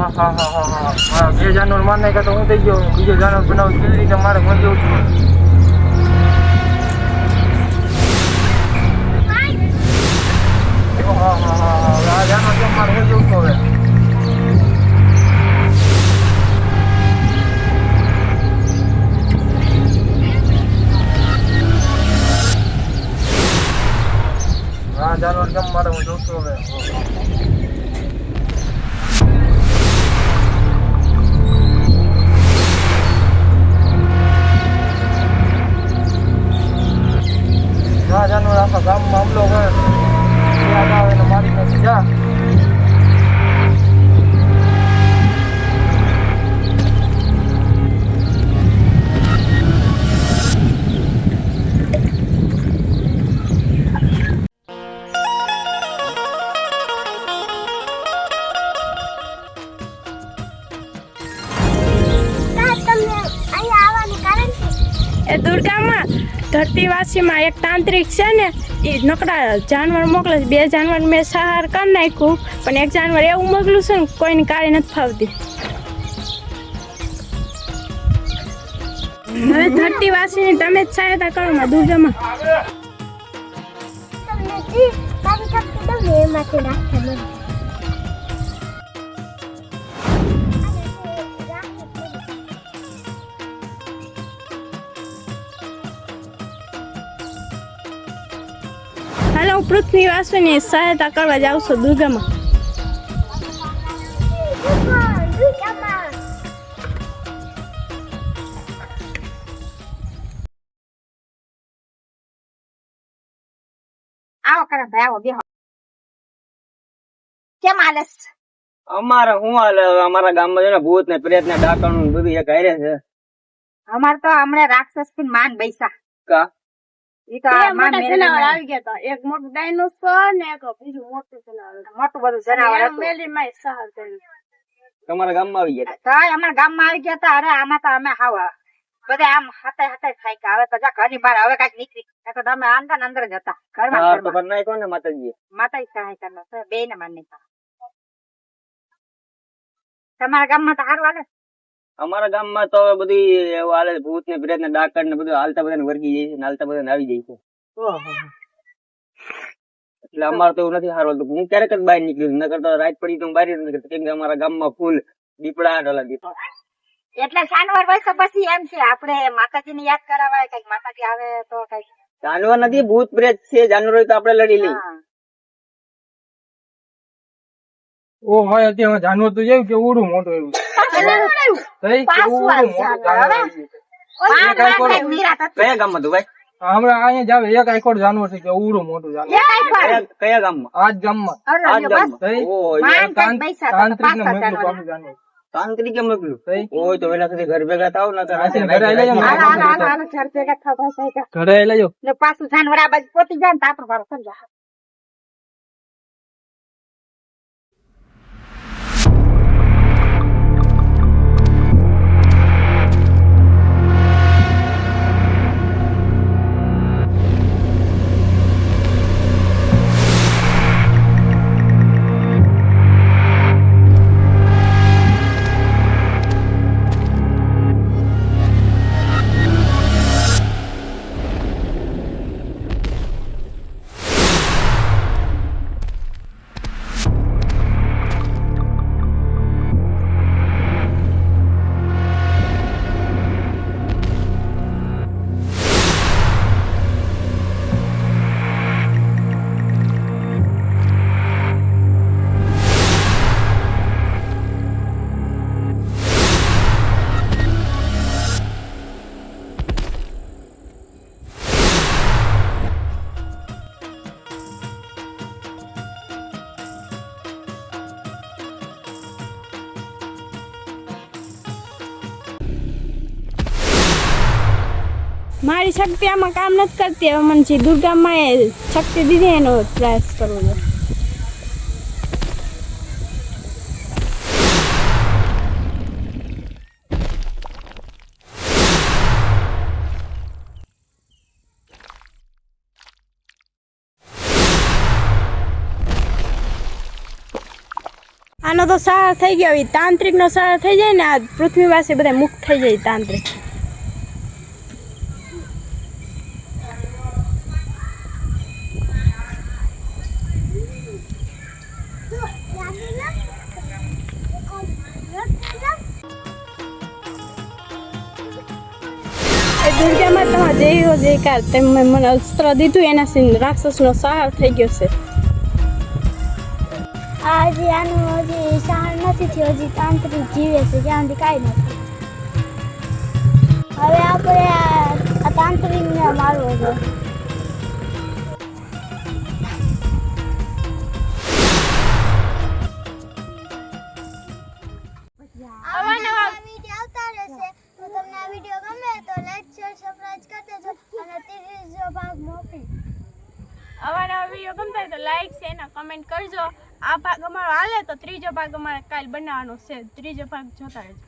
હા હા હા હા હા બે જાનવર માર નાખ્યા તો હું થઈ ગયો બીજો જાનવર બનાવ કેવી રીતે મારે હું જવું છું હા હા હા હા આ જાનવર કેમ મારે હું જવું છું હવે હા જાનવર કેમ મારે હું જવું છું હવે જા જાનવર આખા ગામમાં હમલો કરે યાદ આવે ને મારી નાખી જા એ દુર્ગામાં ધરતીવાસીમાં એક તાંત્રિક છે ને એ નકરા જાનવર મોકલે છે બે જાનવર મેં સહાર કરી નાખ્યું પણ એક જાનવર એવું મોકલું છે ને કોઈની કાળી નથી ફાવતી હવે ધરતીવાસીની તમે જ સહાયતા કરો માં દુર્ગામાં હાલો હું પૃથ્વીવાસીની સહાયતા કરવા જાઉં છું દુર્ગામાં આવો કરે ભાઈ આવો બેહો કેમ આલસ અમારે શું હાલે અમારા ગામમાં છે ને ભૂત ને પ્રેત ને ડાકણ બધું એક હારે છે અમાર તો હમણાં રાક્ષસ થી માન બૈસા કા ઈ તો આ માન મેરે આવી ગયા હતા એક મોટું ડાયનોસોર ને એક બીજું મોટું જનાવર મોટું બધું જનાવર હતું મેલીમાં સહાર કરી તમારા ગામમાં આવી ગયા તો અમારા ગામમાં આવી ગયા હતા અરે આમાં તો અમે હાવા બધા આમ હાથે હાથે થાય કે હવે તો જા ઘરની બહાર હવે કઈક નીકળી તો તમે અંદર ને અંદર જ હતા ઘરમાં હા ને તો ઘરમાં. કરી નાખો ને માતાજી માતા સહાય કરનો છે બે ને માન નહીં તમારા ગામમાં તો સારું હાલે અમારા ગામમાં તો હવે બધી એવું હાલે છે, ભૂત ને પ્રેત ને ડાકણ ને બધું હાલતા બધાને વર્ગી જાય છે ને હાલતા બધાને આવી જાય છે એટલે અમારે તો એવું નથી સારું હાલતું. હું ક્યારેક જ બહાર નીકળ્યું નકર તો રાત પડી તો હું બહાર જ નથી નીકળતો. કેમ કે અમારા ગામમાં ફૂલ દીપડા ઢોલા દીપડા એટલે જાનવર હોય તો પછી એમ છે આપણે માતાજીને યાદ કરાવાય કઈક માતાજી આવે તો કઈક જાનવર નથી ભૂત પ્રેત છે જાનવર હોય તો આપણે લડી લઈએ હા. ઓ ભાઈ અત્યારે જાનવર તો જેવું કે ઉડું મોટું એવું થઈ પાછું કેવું આવી મોટું જાનવર, જાનવર હવે? આવી ગયું છે. માન માન કઈક નિરાત હતી. કયા ગામમાં તું ભાઈ હમણાં અહીંયા જ આવે એક આખોડ જાનવર છે કે ઉડું મોટું જાનવર એ કઈ ફરે? કયા ગામમાં આ જ ગામમાં અરે આ લ્યો બસ. ગામમાં થઈ ઓય માન કઈક તાંત્રિક પૈસા તો તાંત્રિકને પાછા મોકલું જાનવર. પાછું જાનવર તાંત્રિકે મોકલ્યું થઈ ઓય તો વેલા સુધી ઘર ભેગા થાવ ને હાથે ઘરે આઈ લેજો ને. હાલો, હાલો, હાલો, હાલો, ઘર ભેગા થાવ બસ આઈ જાઓ. ઘરે લઈ જાઓ ને પાછું જાનવર આ બાજુ પોતી જાય ને તો આપણું વારો સમજા. મારી શક્તિ આમાં કામ નથી કરતી હવે મને જે દુર્ગામાં એ શક્તિ દીધી એનો પ્રયાસ કરવો છે આ આનો તો સહાર થઈ ગયો, હવે તાંત્રિકનો સહાર થઈ જાય ને આ પૃથ્વીવાસી બધા મુક્ત થઈ જાય તાંત્રિક. એ દુર્ગામાં તમારે જય જયકાર, તમે મને અસ્ત્ર દીધું એના રાક્ષસનો સહાર થઈ ગયો છે. હજી આનું હજી સહાર નથી થયો, હજી તાંત્રિક જીવે છે જ્યાં સુધી કાંઈ નથી. હવે આપણે આ તાંત્રિકને મારવો છે. અવાનવા વિડીયો આવતા રહેશે. તો તમને આ વિડીયો ગમે તો લાઈક શેર સબસ્ક્રાઇબ કરી દેજો અને ત્રીજો ભાગ મોકલી. અવાનવા વિડીયો ગમતા હોય તો લાઈક છે એના કમેન્ટ કરજો. આ ભાગ અમારો હાલે તો ત્રીજો ભાગ અમારે કાલ બનાવવાનો છે. ત્રીજો ભાગ જોતા રહેજો.